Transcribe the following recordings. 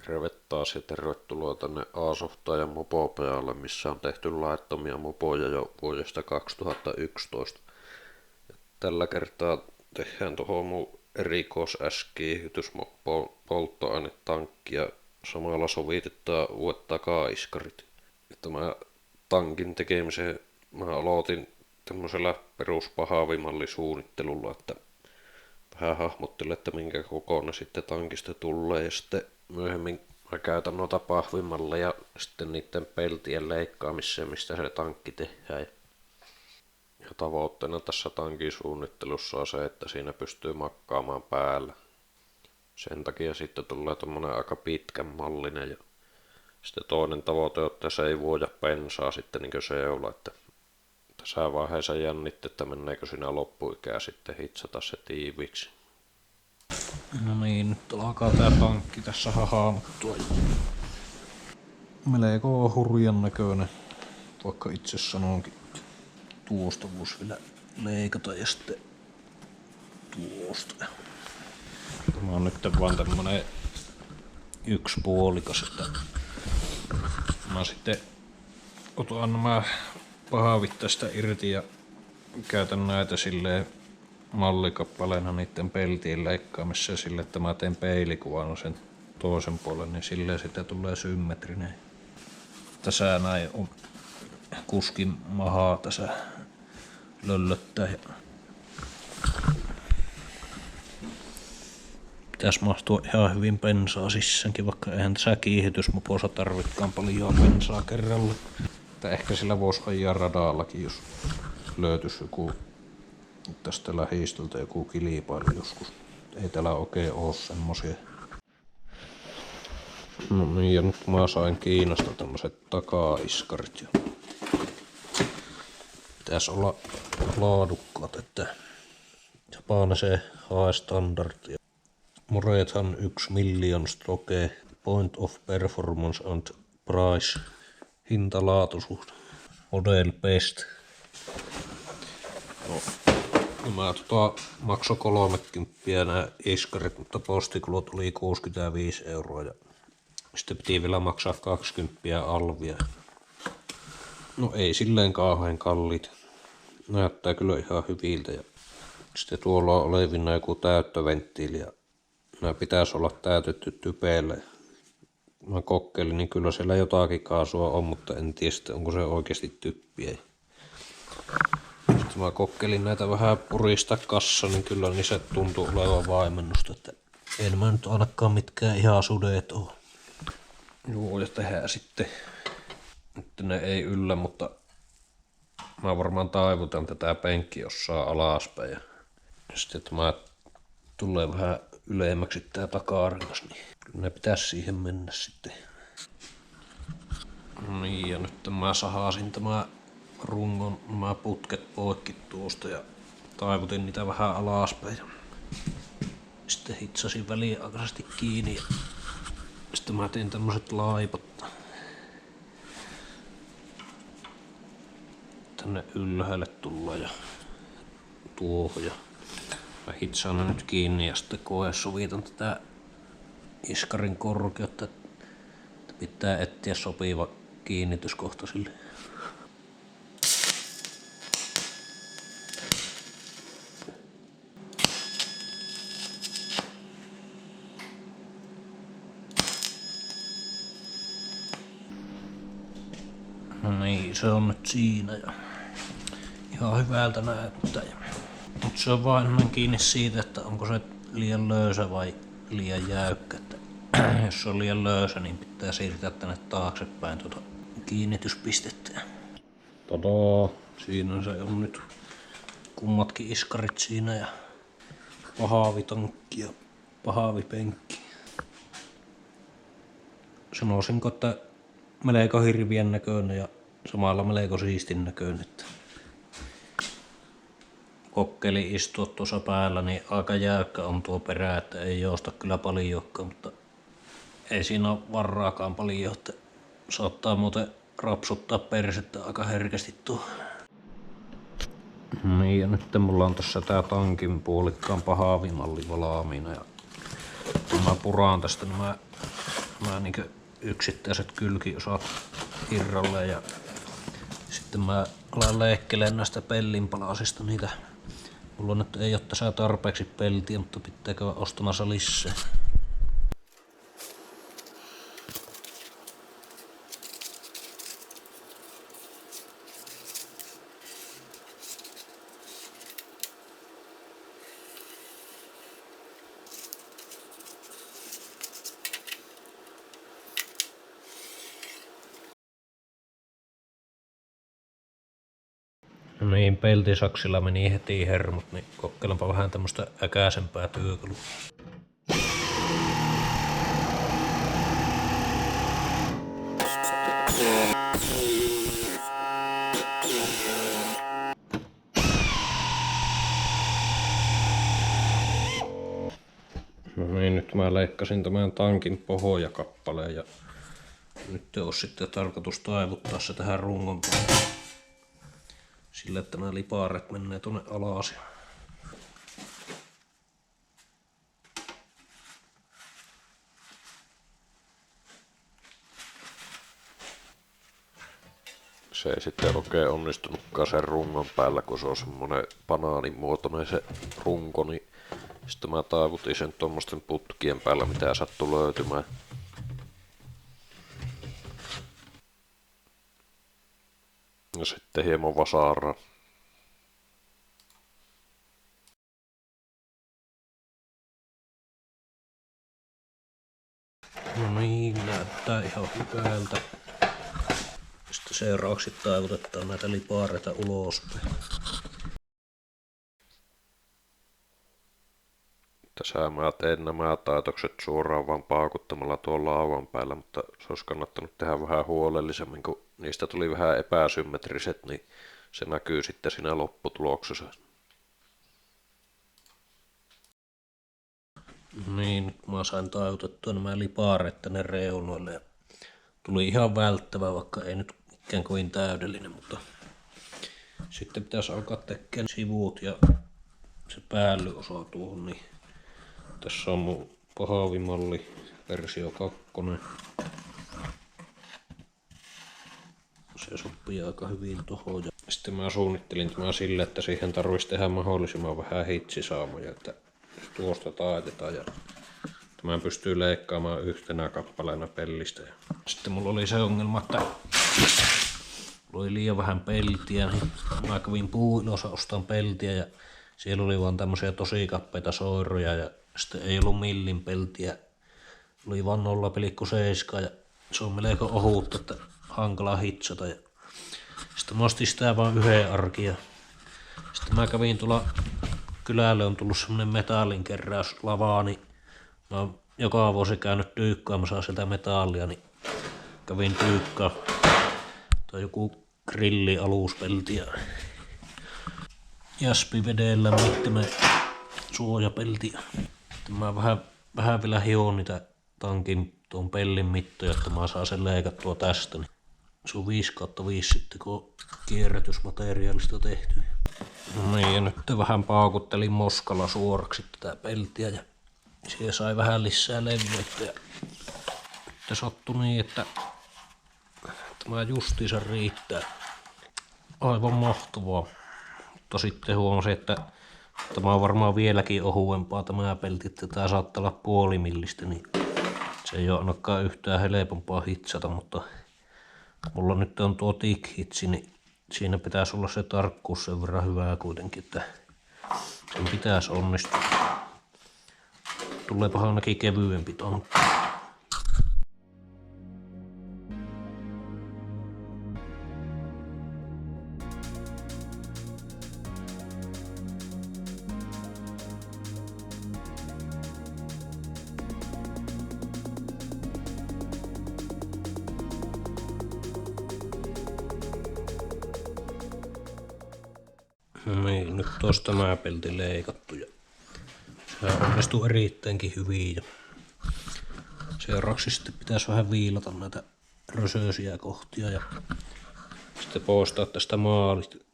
Terve taas ja tervetuloa tänne Aasoftaan ja Mopopealle, missä on tehty laittomia mopoja jo vuodesta 2011. Ja tällä kertaa tehdään tuohon mun erikois-S-kiihdytysmoppoon polttoainetankki ja samalla sovitetaan uudet takaiskarit. Ja tämä tankin tekemisen mä aloitin tämmöisellä peruspahavimallisuunnittelulla, että vähän hahmottelen, että minkä kokoinen sitten tankista tulee ja sitten myöhemmin mä käytän noita pahvimalleja ja sitten niiden peltien leikkaamiseen, mistä se tankki tehdään. Ja tavoitteena tässä tankin suunnittelussa on se, että siinä pystyy makkaamaan päällä. Sen takia sitten tulee tommonen aika pitkän mallinen ja sitten toinen tavoite on, että se ei vuoda bensaa sitten niin kuin seula, että tässä vaiheessa jännitti, että menneekö siinä loppuikää sitten hitsata se tiiviksi. No niin, nyt alkaa tää tankki tässä hahmottua. Melko hurjan näköinen, vaikka itse sanonkin. Tuosta voisi vielä leikata ja sitten tuosta. Tämä on nyt vaan tämmönen yksipuolikas, että mä sitten otan nämä pahavit tästä irti ja käytän näitä silleen mallikappaleena niiden peltien leikkaamisessa sille, että mä teen peilikuvan sen toisen puolen, niin silleen sitä tulee symmetrinen. Tässä näin on kuskin mahaa tässä löllöttää. Pitäis mahtua ihan hyvin bensaa sissäänkin, vaikka eihän tässä kiihdytysmopossa tarvitkaan paljon bensaa kerralla. Ehkä sillä voisi ajaa radallakin, jos löytyisi joku tästä lähistöltä joku kilpailu joskus. Ei täällä oikein oo semmosia. No niin, ja nyt mä sain Kiinasta tämmöset takaiskarit. Pitäis olla laadukkaat, että Japanese HE-standardia. Morethan 1 million stroke, point of performance and price. Hinta-laatuisuus. Model best. Mä maksoi 30 nää iskarit, mutta postikulut oli 65 € ja sitten piti vielä maksaa 20 alvia. No ei silleen kauhean kalliit. Näyttää kyllä ihan hyviltä ja sitten tuolla on olevina joku täyttöventtiili ja nää pitäisi olla täytetty typeelle. Mä kokeilin, niin kyllä siellä jotakin kaasua on, mutta en tiedä sitten onko se oikeasti typpiä. Sitten mä kokeilin näitä vähän purista kassa, niin kyllä niissä tuntuu olevan vaimennusta, että en mä nyt ainakaan mitkään ihan sudeet oo. Joo, ja tehdään sitten, että ne ei yllä, mutta mä varmaan taivutan tätä penkki jossain alaspäin. Ja sitten, että mä tulee vähän ylemmäksi tää takarengas, niin ne pitäisi siihen mennä sitten. Niin, ja nyt mä sahasin tämä rungon nämä putket poikki tuosta ja taivutin niitä vähän alaspäin. Sitten hitsasin väliaikaisesti kiinni ja sitten mä tein tämmöset laipat tänne ylhäälle tulla ja tuohon ja mä hitsaan ne nyt kiinni ja sitten koesovitan tätä iskarin korkeutta, että pitää etsiä sopiva kiinnityskohta sille. No niin, se on nyt siinä ja ihan hyvältä näyttää. Mutta se on vaan enemmän kiinni siitä, että onko se liian löysä vai liian jäykkä. Että jos se on liian löysä, niin pitää siirtää tänne taaksepäin tuota kiinnityspistettä. Tadaa! Siinä se on nyt kummatkin iskarit siinä ja pahavitankki ja pahavipenkki. Sanoisinko, että melko hirvien näköinen ja samalla melko siistin näköinen. Kokkeilin istua tuossa päällä, niin aika jäykkä on tuo perä, että ei jousta kyllä paljonkaan, mutta ei siinä ole varraakaan paljon, että saattaa muuten rapsuttaa persettä aika herkästi tuo. Niin, ja nyt mulla on tässä tää tankin puolikkaan pahavimalli valmiina ja mä puraan tästä nämä nämä niinku yksittäiset kylkiosat irralleen ja sitten mä alan leikkeleen näistä pellinpalasista niitä. Mulla nyt ei ole tässä tarpeeksi peltiä, mutta pitääkö ostamassa lisää. No niin, peltisaksilla meni heti hermot, niin kokeilenpa vähän tämmöstä äkäisempää työkalua. No niin, nyt mä leikkasin tämän tankin pohjakappaleen ja nyt olisi sitten tarkoitus taivuttaa se tähän rungon päälle. Sillä, että nämä lipaaret menee tuonne alas. Se ei sitten oikein onnistunutkaan sen rungon päällä, kun se on semmonen banaanimuotoinen se runko, niin sitten mä taivutin sen tuommoisten putkien päällä, mitä sattui löytymään. Ja sitten hieman vasaraa. No niin, näyttää ihan hyvältä. Sitten seuraavaksi taivutetaan näitä lipaareita ulospäin. Tässä mä teen nämä taitokset suoraan vaan paakuttamalla tuon lauan päällä, mutta se olisi kannattanut tehdä vähän huolellisemmin, kun niistä tuli vähän epäsymmetriset, niin se näkyy sitten siinä lopputuloksessa. Niin, mä sain taivutettua nämä lipaareet tänne reunoille ja tuli ihan välttävä, vaikka ei nyt mikään kovin täydellinen, mutta sitten pitäisi alkaa tekemään sivut ja se päällyosa tuohon, niin tässä on mun pahavimalli versio 2. Se sopii aika hyvin tuohon. Sitten mä suunnittelin tämän sille, että siihen tarvitsisi tehdä mahdollisimman vähän hitsisaamoja, että tuosta taitetaan ja tämän pystyy leikkaamaan yhtenä kappaleena pellistä. Sitten mulla oli se ongelma, että mulla oli liian vähän peltiä, niin mä kävin puuilossa ostamaan peltiä ja siellä oli vaan tämmösiä tosi kappeita soiroja ja sitten ei ollut millin peltiä. Oli vaan 0,7 ja se on melko ohutta, että hankala hitsata. Ja sitten mä ostin sitä vaan yhden arkin ja sitten mä kävin tuolla kylälle on tullut semmonen metallinkeräyslava, niin mä oon joka vuosi käynyt dyykkaamassa sitä metallia, niin kävin dyykkaa. Tuo joku grillialuspelti ja jaspivedellä mittimen suojapelti. Sitten mä vähän vielä hion niitä tankin tuon pellin mittoja, että mä saan sen leikattua tästä. Niin se on 5/5 sitten, kun on kierrätysmateriaalista tehty. No niin, ja nyt vähän paukuttelin moskalla suoraksi tätä peltiä ja siihen sai vähän lisää leveyttä. Ja nyt sattui niin, että tämä justiinsa riittää. Aivan mahtavaa. Mutta sitten huomasin, että tämä on varmaan vieläkin ohuempaa tämä pelti, että tämä saattaa olla puolimillistä, niin se ei ole ainakaan yhtään helpompaa hitsata, mutta mulla nyt on tuo TIG-hitsi, niin siinä pitäisi olla se tarkkuus sen verran hyvää kuitenkin, että sen pitäisi onnistua. Tuleepahan ainakin kevyempi tankki. No niin, nyt tuosta tämä pelti leikattu ja se onnistuu erittäinkin hyvin. Ja seuraavaksi sitten pitäisi vähän viilata näitä rösöisiä kohtia ja sitten poistaa tästä maalit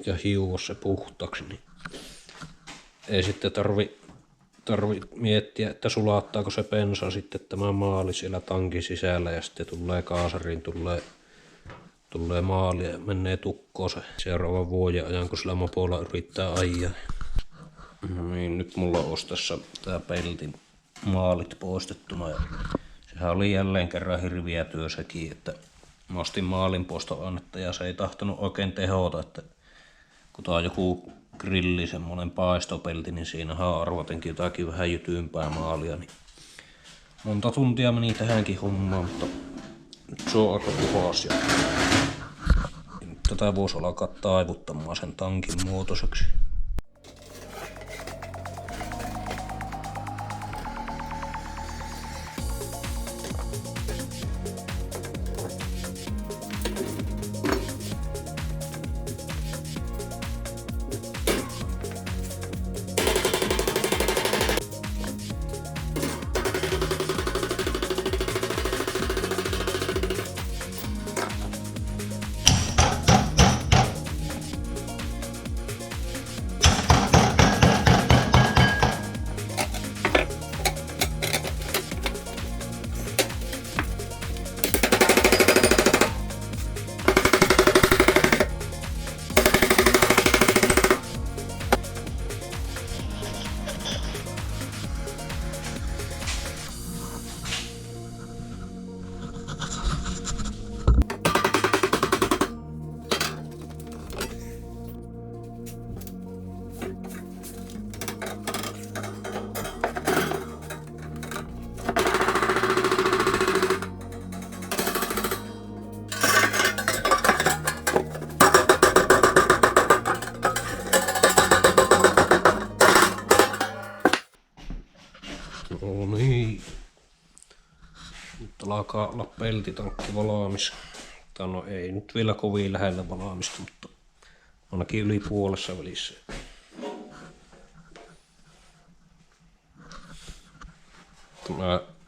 ja hiuoa se puhtaaksi. Niin ei sitten tarvii miettiä, että sulattaako se bensa sitten tämä maali siellä tankin sisällä ja sitten tulee kaasariin, tulee maali ja menee tukkoon se seuraavan vuoden ajan, kun sillä mopolla yrittää ajaa. No niin, nyt mulla olisi tässä tää peltin maalit poistettuna ja sehän oli jälleen kerran hirviä työ sekin, että mä ostin maalinpoistoainetta ja se ei tahtonut oikein tehota, että kun tää on joku grilli, semmonen paistopelti, niin siinähän on arvatenkin jotakin vähän jytyympää maalia, niin monta tuntia meni tähänkin hommaan, mutta nyt se on aika puhas ja tätä voisi alkaa taivuttamaan sen tankin muotoiseksi. No niin. Nyt alkaa olla peltitankki valaamis. No ei nyt vielä kovin lähellä valaamista, mutta ainakin yli puolessa välissä.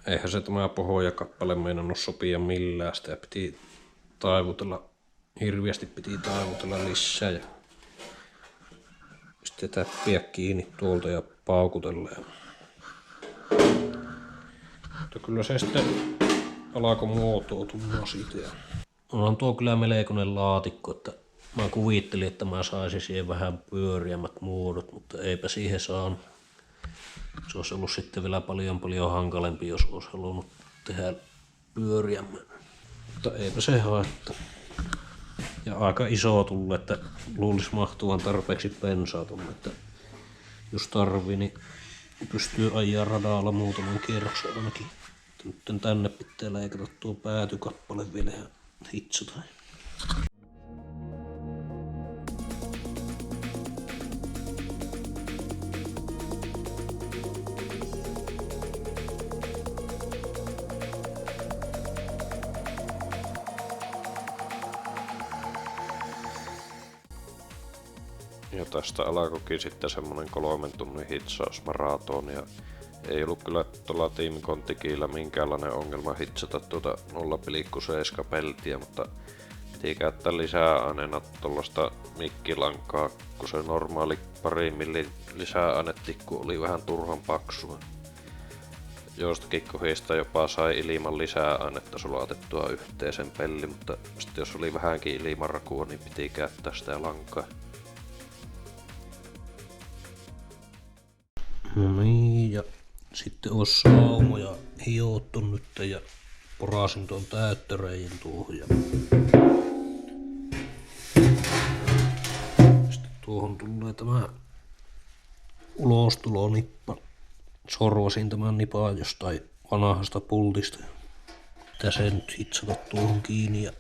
Eihän se tämä pohjakappale meinannut sopia millään. Sitä piti taivutella, hirveästi piti taivutella lisää ja sitten täppiä kiinni tuolta ja paukutella. Mutta kyllä se sitten alkoi muotoutumaan siitä. Onhan tuo kyllä melkoinen laatikko, että mä kuvittelin, että mä saisin siihen vähän pyöriämmät muodot, mutta eipä siihen saanut. Se olisi ollut sitten vielä paljon hankalempi, jos olisi halunnut tehdä pyöriämmän. Mutta eipä se haittaa. Ja aika iso tulee, että luulisi mahtuvan tarpeeksi bensaa tuonne, että jos tarvii, niin pystyy ajaa radalla muutaman kierroksen ainakin. Nyt tänne pitää leikata tuo päätykappale vielä ja hitsata. Ja tästä alkoikin sitten semmonen 3 tunnin hitsausmaraton ja ei ollut kyllä tuolla Team Contigillä minkäänlainen ongelma hitsata tuota 0,7 peltiä, mutta piti käyttää lisäaineena tuollaista mikkilankaa, kun se normaali 2 millin lisäainetikku oli vähän turhan paksua. Jostakin kohdista jopa sai ilman lisäainetta sulatettua yhteisen pelli, mutta sitten jos oli vähänkin ilmarakua, niin piti käyttää sitä lankaa. No niin, ja sitten olisi saumoja hiottu nyt ja porasin tuon täyttöreijin tuohon. Ja sitten tuohon tulee tämä ulostulonippa. Sorvasin tämän nipaan jostain vanhasta pultista. Tässä nyt hitsata tuohon kiinni ja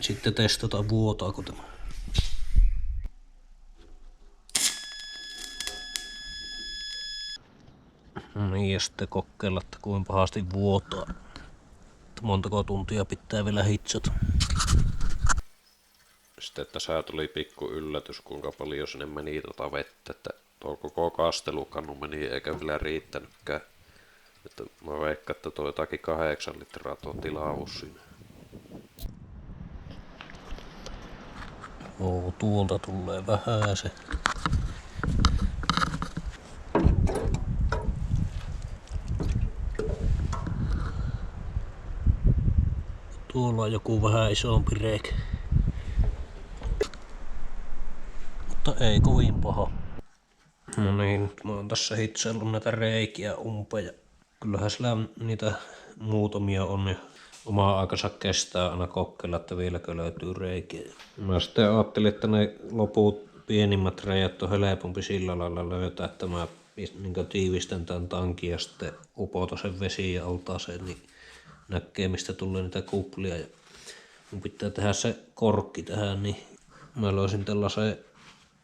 sitten testata vuotaako tämä. Niin, ja sitten kokeilla, että kuinka pahasti vuotaa. Että montako tuntia pitää vielä hitsata. Sitten tässä tuli pikku yllätys, kuinka paljon sinne meni tota vettä, että tuo koko kastelukannu meni eikä vielä riittänytkään. Että mä veikkaan, että tuo jotakin 8 litraa tuo tilaus siinä. Joo, tuolta tulee vähän se. Tuolla on joku vähän isompi reikä. Mutta ei kovin paha. No niin, nyt mä oon tässä hitsellut näitä reikiä umpeja. Kyllähän sillä niitä muutamia on ja oma aikansa kestää aina kokeilla, että vieläkö löytyy reikiä. Mä sitten ajattelin, että ne loput pienimmät reijät on helpompi sillä lailla löytää, että mä niin tiivistän tämän tankin ja sitten upota sen vesiin ja altaaseen, niin näkee mistä tulee niitä kuplia. Ja mun pitää tehdä se korkki tähän, niin mä löysin tällaisen,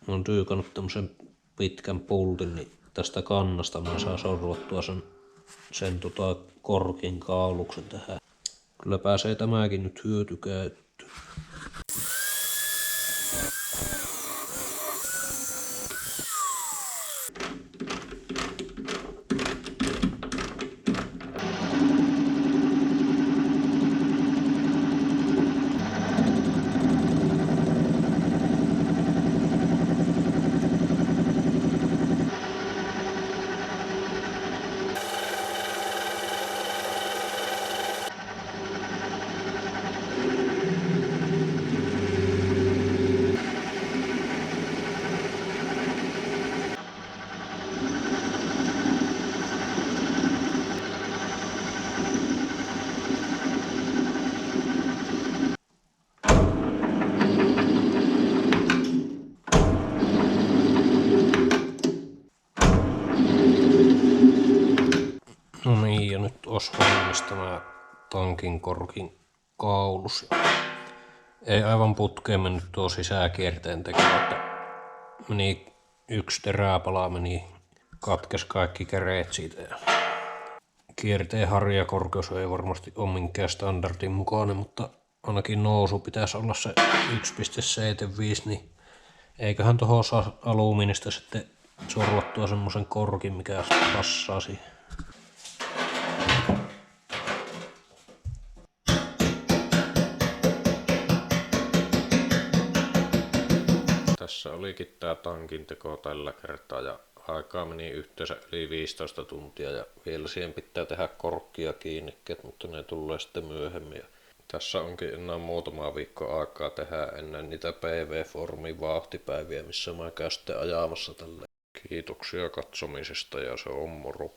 mä oon tyykannut tämmösen pitkän pultin, niin tästä kannasta mä saan sorvattua sen korkin kauluksen tähän. Kyllä pääsee tämäkin nyt hyötykäyttöön. No niin, ja nyt olisi valmis tämä tankin korkin kaulus. Ei aivan putkeen mennyt tuo sisäkierteen teko, että meni yksi teräpala, katkes kaikki käreet siitä. Ja kierteen harjakorkeus ei varmasti ole minkään standardin mukainen, mutta ainakin nousu pitäisi olla se 1,75, niin eiköhän tuohon saa alumiinista sitten sorvattua semmosen korkin, mikä passaa siihen. Tässä olikin tää tankin teko tällä kertaa ja aikaa meni yhteensä yli 15 tuntia ja vielä siihen pitää tehdä korkkia kiinnikkeet, mutta ne tulee sitten myöhemmin. Ja tässä onkin enää muutama viikko aikaa tehdä ennen niitä PV-formin vauhtipäiviä, missä mä käyn sitten ajamassa tällä. Kiitoksia katsomisesta ja se on moro.